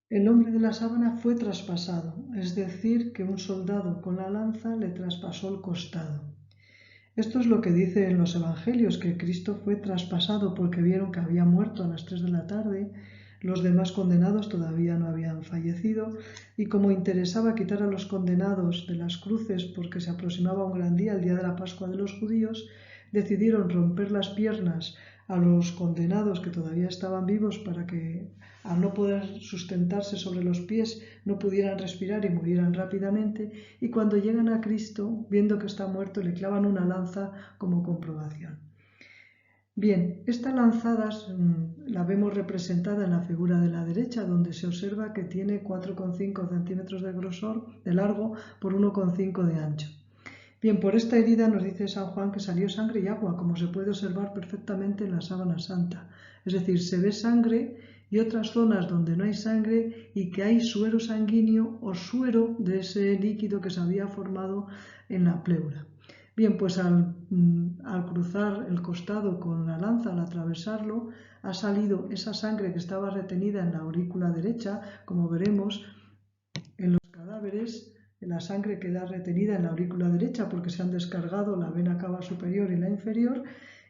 El hombre de la sábana fue traspasado, es decir, que un soldado con la lanza le traspasó el costado. Esto es lo que dice en los evangelios, que Cristo fue traspasado porque vieron que había muerto a las 3 de la tarde, los demás condenados todavía no habían fallecido, y como interesaba quitar a los condenados de las cruces porque se aproximaba un gran día, el día de la Pascua de los judíos, decidieron romper las piernas a los condenados que todavía estaban vivos para que, al no poder sustentarse sobre los pies, no pudieran respirar y murieran rápidamente, y cuando llegan a Cristo, viendo que está muerto, le clavan una lanza como comprobación. Bien, esta lanzada la vemos representada en la figura de la derecha, donde se observa que tiene 4,5 centímetros de grosor, de largo, por 1,5 de ancho. Bien, por esta herida nos dice San Juan que salió sangre y agua, como se puede observar perfectamente en la sábana santa. Es decir, se ve sangre y otras zonas donde no hay sangre y que hay suero sanguíneo o suero de ese líquido que se había formado en la pleura. Bien, pues al cruzar el costado con la lanza, al atravesarlo, ha salido esa sangre que estaba retenida en la aurícula derecha, como veremos en los cadáveres. La sangre queda retenida en la aurícula derecha porque se han descargado la vena cava superior y la inferior,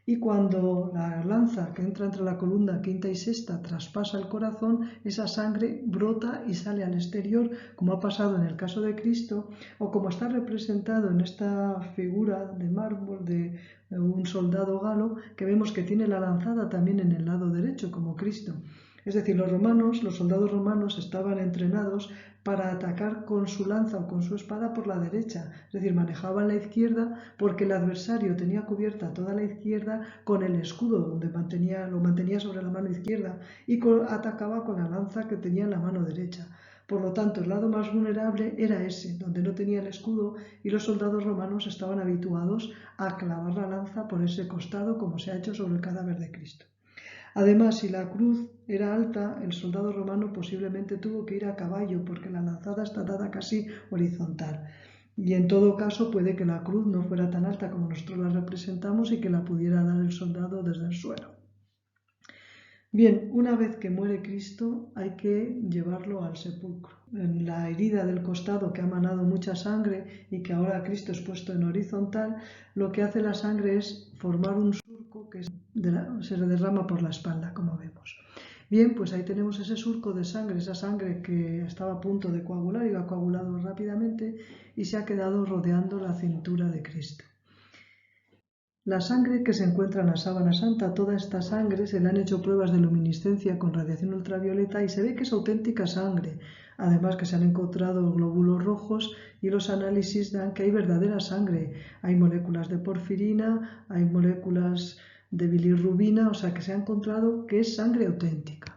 y cuando la lanza que entra entre la columna quinta y sexta traspasa el corazón, esa sangre brota y sale al exterior, como ha pasado en el caso de Cristo, o como está representado en esta figura de mármol de un soldado galo, que vemos que tiene la lanzada también en el lado derecho, como Cristo. Es decir, los soldados romanos estaban entrenados para atacar con su lanza o con su espada por la derecha, es decir, manejaban la izquierda porque el adversario tenía cubierta toda la izquierda con el escudo, donde lo mantenía sobre la mano izquierda, y atacaba con la lanza que tenía en la mano derecha. Por lo tanto, el lado más vulnerable era ese, donde no tenía el escudo, y los soldados romanos estaban habituados a clavar la lanza por ese costado, como se ha hecho sobre el cadáver de Cristo. Además, si la cruz era alta, el soldado romano posiblemente tuvo que ir a caballo porque la lanzada está dada casi horizontal. Y en todo caso puede que la cruz no fuera tan alta como nosotros la representamos y que la pudiera dar el soldado desde el suelo. Bien, una vez que muere Cristo hay que llevarlo al sepulcro. En la herida del costado, que ha manado mucha sangre y que ahora Cristo es puesto en horizontal, lo que hace la sangre es formar un surco que se derrama por la espalda, como vemos. Bien, pues ahí tenemos ese surco de sangre, esa sangre que estaba a punto de coagular y ha coagulado rápidamente y se ha quedado rodeando la cintura de Cristo. La sangre que se encuentra en la sábana santa, toda esta sangre se le han hecho pruebas de luminiscencia con radiación ultravioleta y se ve que es auténtica sangre. Además que se han encontrado glóbulos rojos y los análisis dan que hay verdadera sangre. Hay moléculas de porfirina, hay moléculas de bilirrubina, o sea que se ha encontrado que es sangre auténtica.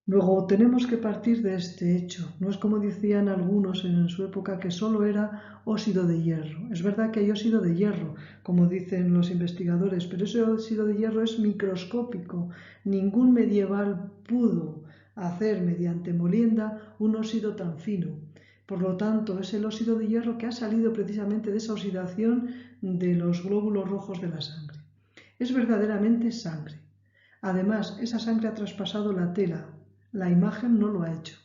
Luego tenemos que partir de este hecho. No es como decían algunos en su época que solo era óxido de hierro. Es verdad que hay óxido de hierro, como dicen los investigadores, pero ese óxido de hierro es microscópico. Ningún medieval pudo hacer mediante molienda un óxido tan fino. Por lo tanto, es el óxido de hierro que ha salido precisamente de esa oxidación de los glóbulos rojos de la sangre. Es verdaderamente sangre. Además, esa sangre ha traspasado la tela. La imagen no lo ha hecho.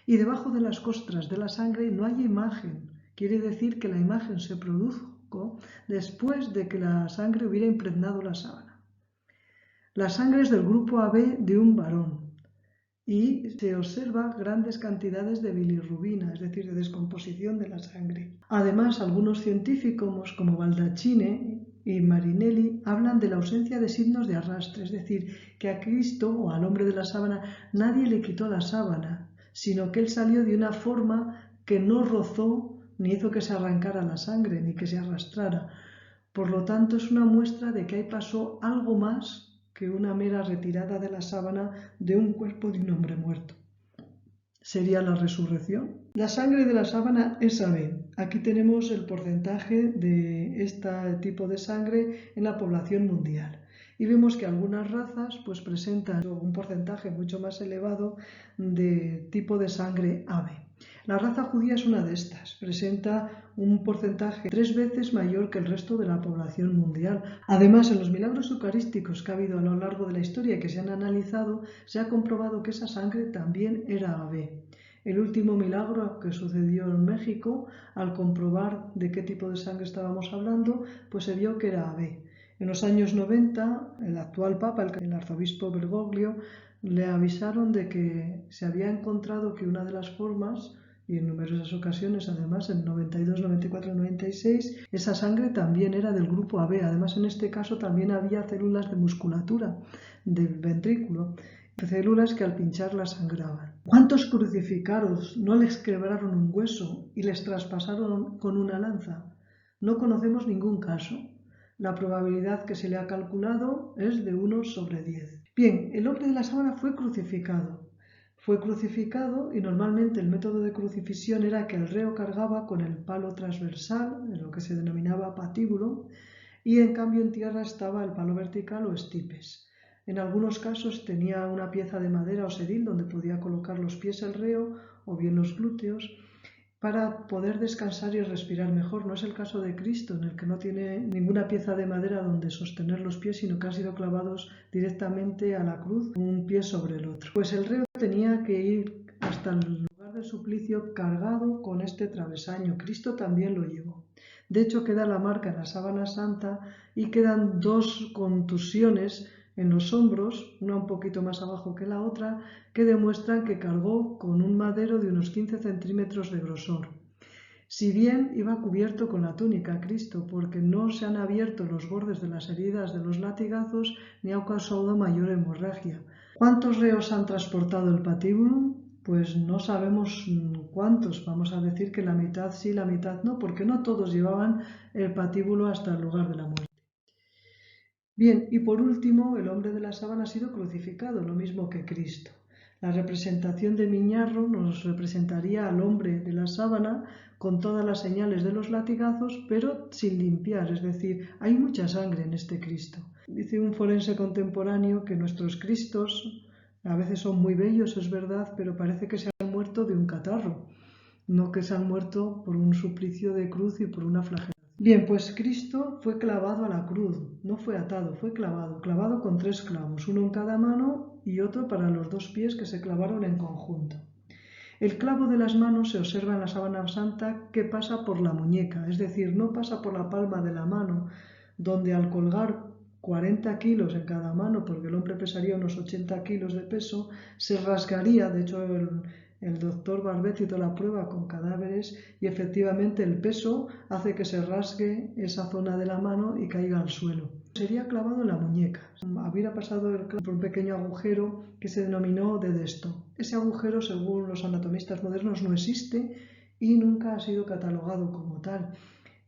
Y debajo de las costras de la sangre no hay imagen. Quiere decir que la imagen se produjo después de que la sangre hubiera impregnado la sábana. La sangre es del grupo AB de un varón y se observa grandes cantidades de bilirrubina, es decir, de descomposición de la sangre. Además, algunos científicos como Baldacchini y Marinelli hablan de la ausencia de signos de arrastre, es decir, que a Cristo o al hombre de la sábana nadie le quitó la sábana, sino que él salió de una forma que no rozó ni hizo que se arrancara la sangre ni que se arrastrara. Por lo tanto, es una muestra de que ahí pasó algo más que una mera retirada de la sábana de un cuerpo de un hombre muerto. ¿Sería la resurrección? La sangre de la sábana es AB. Aquí tenemos el porcentaje de este tipo de sangre en la población mundial. Y vemos que algunas razas presentan un porcentaje mucho más elevado de tipo de sangre AB. La raza judía es una de estas, presenta un porcentaje 3 veces mayor que el resto de la población mundial. Además, en los milagros eucarísticos que ha habido a lo largo de la historia y que se han analizado, se ha comprobado que esa sangre también era ave. El último milagro que sucedió en México, al comprobar de qué tipo de sangre estábamos hablando, pues se vio que era ave. En los años 90, el actual papa, el arzobispo Bergoglio, le avisaron de que se había encontrado que una de las formas, y en numerosas ocasiones, además en 92, 94, 96, esa sangre también era del grupo AB. Además, en este caso también había células de musculatura del ventrículo, células que al pincharlas sangraban. ¿Cuántos crucificados no les quebraron un hueso y les traspasaron con una lanza? No conocemos ningún caso. La probabilidad que se le ha calculado es de 1 sobre 10. Bien, el hombre de la sábana fue crucificado. Fue crucificado y normalmente el método de crucifixión era que el reo cargaba con el palo transversal, en lo que se denominaba patíbulo, y en cambio en tierra estaba el palo vertical o estipes. En algunos casos tenía una pieza de madera o sedil donde podía colocar los pies el reo o bien los glúteos, para poder descansar y respirar mejor. No es el caso de Cristo, en el que no tiene ninguna pieza de madera donde sostener los pies, sino que han sido clavados directamente a la cruz, un pie sobre el otro. Pues el reo tenía que ir hasta el lugar del suplicio cargado con este travesaño. Cristo también lo llevó. De hecho, queda la marca en la sábana santa y quedan 2 contusiones en los hombros, una un poquito más abajo que la otra, que demuestran que cargó con un madero de unos 15 centímetros de grosor. Si bien iba cubierto con la túnica Cristo, porque no se han abierto los bordes de las heridas de los latigazos ni ha causado mayor hemorragia. ¿Cuántos reos han transportado el patíbulo? Pues no sabemos cuántos, vamos a decir que la mitad sí, la mitad no, porque no todos llevaban el patíbulo hasta el lugar de la muerte. Bien, y por último, el hombre de la sábana ha sido crucificado, lo mismo que Cristo. La representación de Miñarro nos representaría al hombre de la sábana con todas las señales de los latigazos, pero sin limpiar, es decir, hay mucha sangre en este Cristo. Dice un forense contemporáneo que nuestros Cristos a veces son muy bellos, es verdad, pero parece que se han muerto de un catarro, no que se han muerto por un suplicio de cruz y por una flagelación. Bien, pues Cristo fue clavado a la cruz, no fue atado, fue clavado con 3 clavos, uno en cada mano y otro para los 2 pies que se clavaron en conjunto. El clavo de las manos se observa en la sábana santa que pasa por la muñeca, es decir, no pasa por la palma de la mano, donde al colgar 40 kilos en cada mano, porque el hombre pesaría unos 80 kilos de peso, se rasgaría. De hecho, el doctor Barbet hizo la prueba con cadáveres y efectivamente el peso hace que se rasgue esa zona de la mano y caiga al suelo. Sería clavado en la muñeca. Habría pasado el clavo por un pequeño agujero que se denominó dedo. Ese agujero, según los anatomistas modernos, no existe y nunca ha sido catalogado como tal.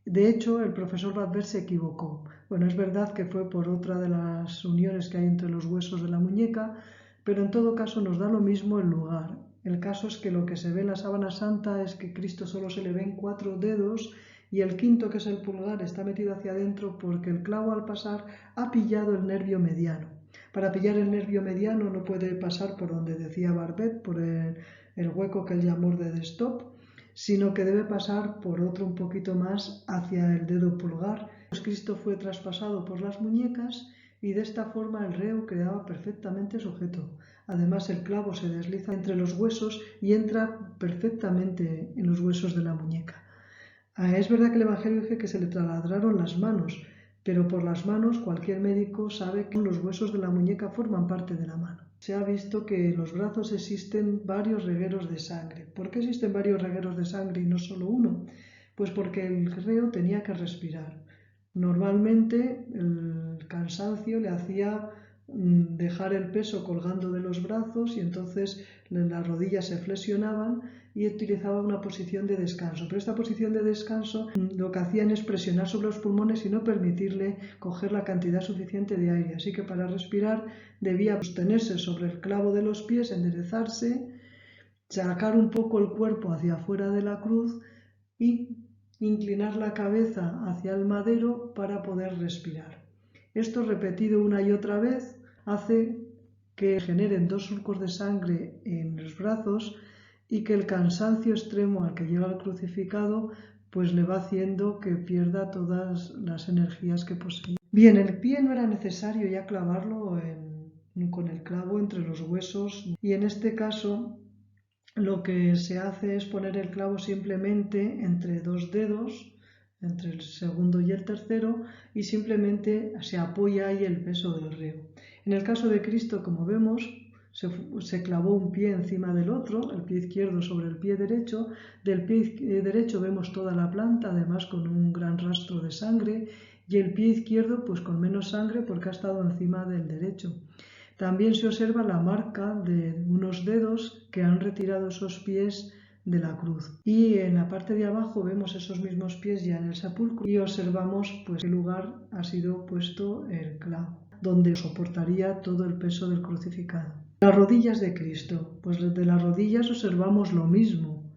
De hecho, el profesor Barbet se equivocó. Bueno, es verdad que fue por otra de las uniones que hay entre los huesos de la muñeca, pero en todo caso nos da lo mismo el lugar. El caso es que lo que se ve en la sábana santa es que Cristo solo se le ven 4 dedos y el quinto, que es el pulgar, está metido hacia adentro porque el clavo al pasar ha pillado el nervio mediano. Para pillar el nervio mediano no puede pasar por donde decía Barbet, por el hueco que él llamó de stop, sino que debe pasar por otro un poquito más hacia el dedo pulgar. Pues Cristo fue traspasado por las muñecas y de esta forma el reo quedaba perfectamente sujeto. Además, el clavo se desliza entre los huesos y entra perfectamente en los huesos de la muñeca. Es verdad que el Evangelio dice que se le taladraron las manos, pero por las manos cualquier médico sabe que los huesos de la muñeca forman parte de la mano. Se ha visto que en los brazos existen varios regueros de sangre. ¿Por qué existen varios regueros de sangre y no solo uno? Pues porque el reo tenía que respirar. Normalmente el cansancio le hacía dejar el peso colgando de los brazos y entonces las rodillas se flexionaban y utilizaba una posición de descanso. Pero esta posición de descanso lo que hacían es presionar sobre los pulmones y no permitirle coger la cantidad suficiente de aire. Así que para respirar debía sostenerse sobre el clavo de los pies, enderezarse, sacar un poco el cuerpo hacia afuera de la cruz y inclinar la cabeza hacia el madero para poder respirar. Esto repetido una y otra vez hace que generen 2 surcos de sangre en los brazos y que el cansancio extremo al que llega el crucificado pues le va haciendo que pierda todas las energías que posee. Bien, el pie no era necesario ya clavarlo con el clavo entre los huesos, y en este caso lo que se hace es poner el clavo simplemente entre dos dedos, entre el segundo y el tercero, y simplemente se apoya ahí el peso del río. En el caso de Cristo, como vemos, se clavó un pie encima del otro, el pie izquierdo sobre el pie derecho. Del pie derecho vemos toda la planta, además con un gran rastro de sangre, y el pie izquierdo pues con menos sangre porque ha estado encima del derecho. También se observa la marca de unos dedos que han retirado esos pies de la cruz. Y en la parte de abajo vemos esos mismos pies ya en el sepulcro y observamos pues en qué lugar ha sido puesto el clavo, donde soportaría todo el peso del crucificado. Las rodillas de Cristo, pues desde las rodillas observamos lo mismo.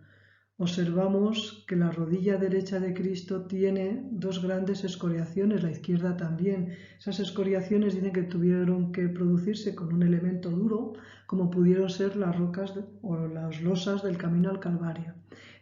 Observamos que la rodilla derecha de Cristo tiene dos grandes escoriaciones, la izquierda también. Esas escoriaciones dicen que tuvieron que producirse con un elemento duro, como pudieron ser las rocas o las losas del camino al Calvario.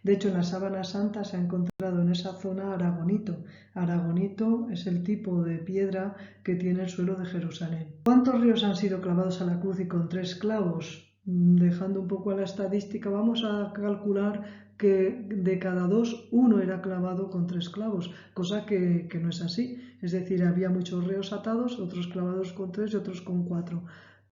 De hecho, en la Sábana Santa se ha encontrado en esa zona aragonito. Aragonito es el tipo de piedra que tiene el suelo de Jerusalén. ¿Cuántos ríos han sido clavados a la cruz y con 3 clavos? Dejando un poco a la estadística, vamos a calcular que de cada 2, 1 era clavado con 3 clavos, cosa que no es así. Es decir, había muchos ríos atados, otros clavados con 3 y otros con 4.